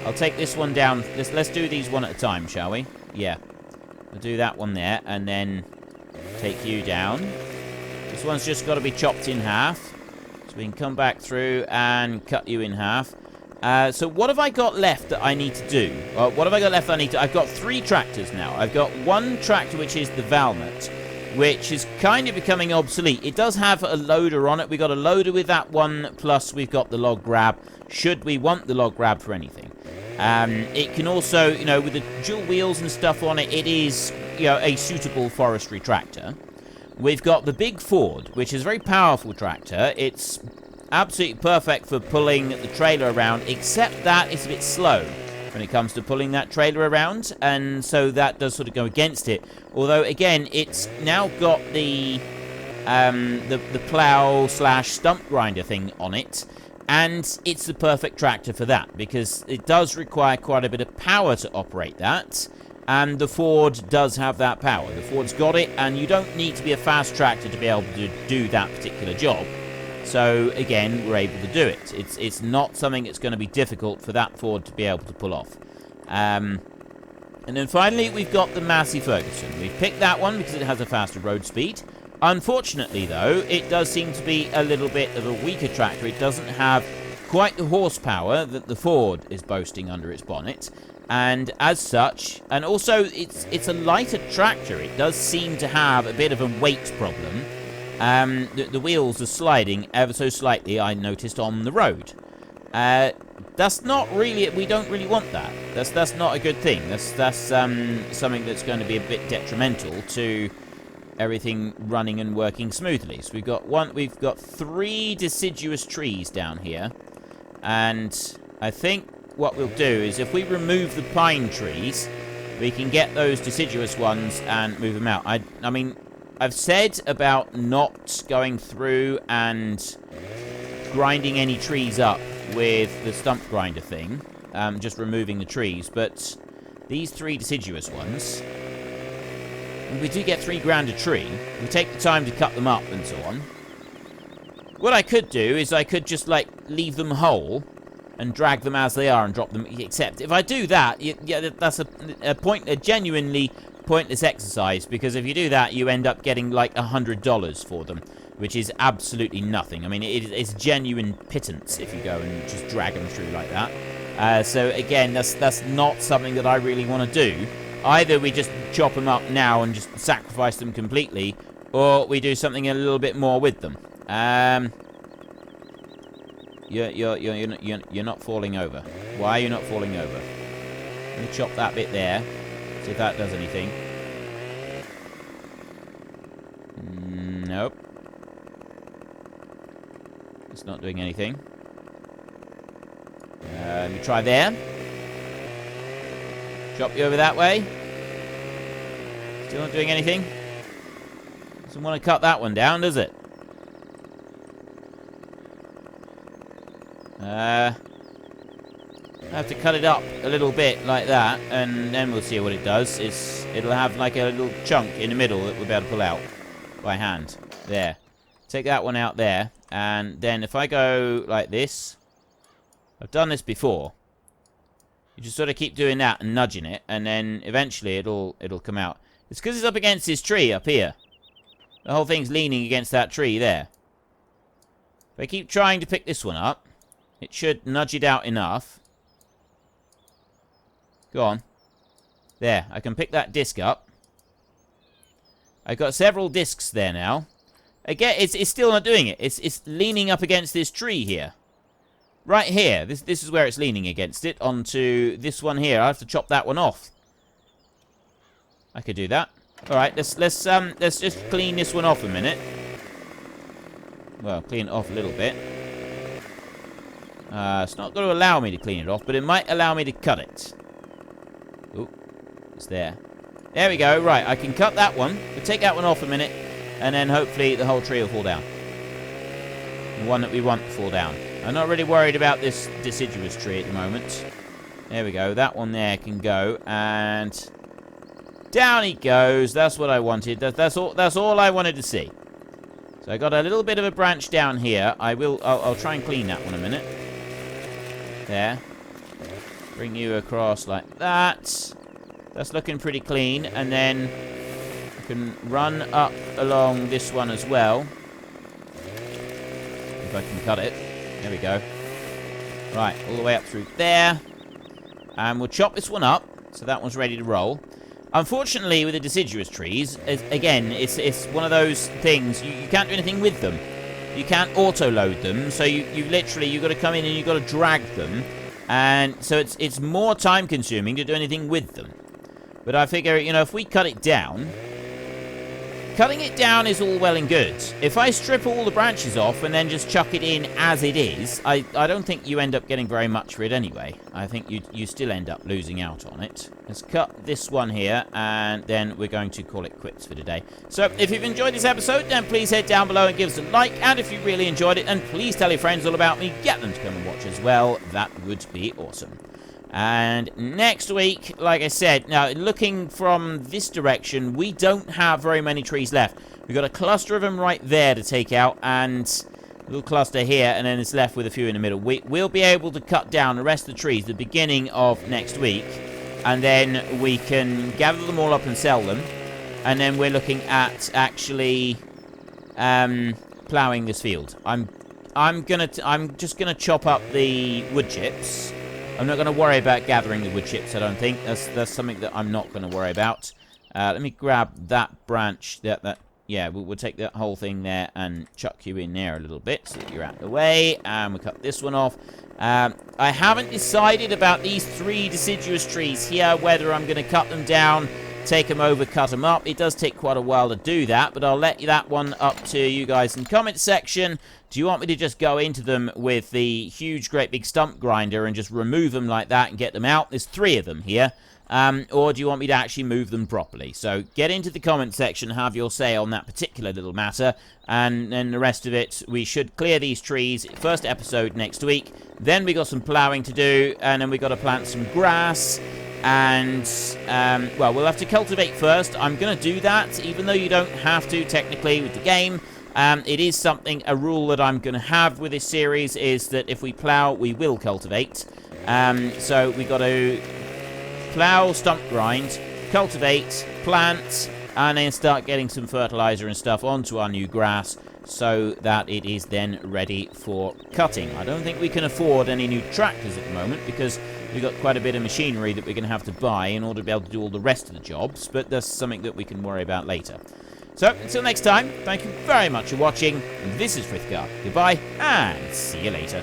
I'll take this one down. Let's do these one at a time, shall we? Yeah. I'll do that one there, and then take you down. This one's just got to be chopped in half, so we can come back through and cut you in half. So what have I got left that I need to do? Well, what have I got left I've got 3 tractors now. I've got one tractor, which is the Valmet, which is kind of becoming obsolete. It does have a loader on it. We've got a loader with that one, plus we've got the log grab, should we want the log grab for anything. It can also, with the dual wheels and stuff on it, it is, a suitable forestry tractor. We've got the big Ford, which is a very powerful tractor. It's absolutely perfect for pulling the trailer around, except that it's a bit slow when it comes to pulling that trailer around, and so that does sort of go against it. Although, again, it's now got the plough / stump grinder thing on it, and it's the perfect tractor for that, because it does require quite a bit of power to operate that, and the Ford does have that power. The Ford's got it, and you don't need to be a fast tractor to be able to do that particular job. So, again, we're able to do it. It's not something that's going to be difficult for that Ford to be able to pull off. And then finally, we've got the Massey Ferguson. We've picked that one because it has a faster road speed. Unfortunately, though, it does seem to be a little bit of a weaker tractor. It doesn't have quite the horsepower that the Ford is boasting under its bonnet. And as such, and also it's a lighter tractor. It does seem to have a bit of a weight problem. The wheels are sliding ever so slightly, I noticed, on the road. That's not really, we don't really want that. That's not a good thing. That's something that's going to be a bit detrimental to everything running and working smoothly. So we've got 3 deciduous trees down here. And I think what we'll do is if we remove the pine trees, we can get those deciduous ones and move them out. I mean, I've said about not going through and grinding any trees up with the stump grinder thing, just removing the trees, but these 3 deciduous ones, we do get 3 grand a tree. We take the time to cut them up and so on. What I could do is I could just, like, leave them whole and drag them as they are and drop them, except if I do that, yeah, that's a genuinely pointless exercise, because if you do that, you end up getting like $100 for them, which is absolutely nothing. I mean, it's genuine pittance if you go and just drag them through like that. So again, that's not something that I really want to do. Either we just chop them up now and just sacrifice them completely, or we do something a little bit more with them. You're not falling over. Why are you not falling over? Let me chop that bit there. See if that does anything. Nope. It's not doing anything. Let me try there. Chop you over that way. Still not doing anything. Doesn't want to cut that one down, does it? I have to cut it up a little bit like that, and then we'll see what it does. It'll have like a little chunk in the middle that we'll be able to pull out by hand. There. Take that one out there, and then if I go like this, I've done this before. You just sort of keep doing that and nudging it, and then eventually it'll come out. It's because it's up against this tree up here. The whole thing's leaning against that tree there. If I keep trying to pick this one up, it should nudge it out enough. Go on. There, I can pick that disc up. I've got several discs there now. Again, it's still not doing it. It's leaning up against this tree here. Right here. This is where it's leaning against it. Onto this one here. I have to chop that one off. I could do that. Alright, let's just clean this one off a minute. Well, clean it off a little bit. It's not going to allow me to clean it off, but it might allow me to cut it. Ooh, it's there. There we go. Right, I can cut that one. We'll take that one off a minute, and then hopefully the whole tree will fall down. The one that we want to fall down. I'm not really worried about this deciduous tree at the moment. There we go. That one there can go, and down he goes. That's what I wanted. That's all I wanted to see. So I got a little bit of a branch down here. I'll try and clean that one a minute. There. Bring you across like that. That's looking pretty clean. And then I can run up along this one as well. If I can cut it. There we go. Right, all the way up through there. And we'll chop this one up. So that one's ready to roll. Unfortunately, with the deciduous trees, again, it's one of those things, you can't do anything with them. You can't auto-load them, so you've got to come in and you've got to drag them. And so it's more time-consuming to do anything with them. But I figure, you know, if we cut it down, cutting it down is all well and good. If I strip all the branches off and then just chuck it in as it is, I don't think you end up getting very much for it anyway. I think you still end up losing out on it. Let's cut this one here, and then we're going to call it quits for today. So, if you've enjoyed this episode, then please head down below and give us a like. And if you really enjoyed it, then please tell your friends all about me. Get them to come and watch as well. That would be awesome. And next week, like I said, now looking from this direction, we don't have very many trees left. We've got a cluster of them right there to take out, and little cluster here, and then it's left with a few in the middle. We'll be able to cut down the rest of the trees at the beginning of next week, and then we can gather them all up and sell them. And then we're looking at actually ploughing this field. I'm just gonna chop up the wood chips. I'm not gonna worry about gathering the wood chips. I don't think that's something that I'm not gonna worry about. Let me grab that branch. Yeah, we'll take that whole thing there and chuck you in there a little bit so that you're out of the way. And we'll cut this one off. I haven't decided about these 3 deciduous trees here, whether I'm going to cut them down, take them over, cut them up. It does take quite a while to do that, but I'll let that one up to you guys in the comment section. Do you want me to just go into them with the huge, great big stump grinder and just remove them like that and get them out? There's 3 of them here. Or do you want me to actually move them properly? So get into the comment section, have your say on that particular little matter, and then the rest of it, we should clear these trees. First episode next week. Then we got some ploughing to do, and then we got to plant some grass. And, well, we'll have to cultivate first. I'm going to do that, even though you don't have to technically with the game. It is something, a rule that I'm going to have with this series is that if we plough, we will cultivate. So we got to plough, stump grind, cultivate, plant, and then start getting some fertilizer and stuff onto our new grass so that it is then ready for cutting. I don't think we can afford any new tractors at the moment because we've got quite a bit of machinery that we're going to have to buy in order to be able to do all the rest of the jobs, but that's something that we can worry about later. So, until next time, thank you very much for watching. This is Frithgar. Goodbye, and see you later.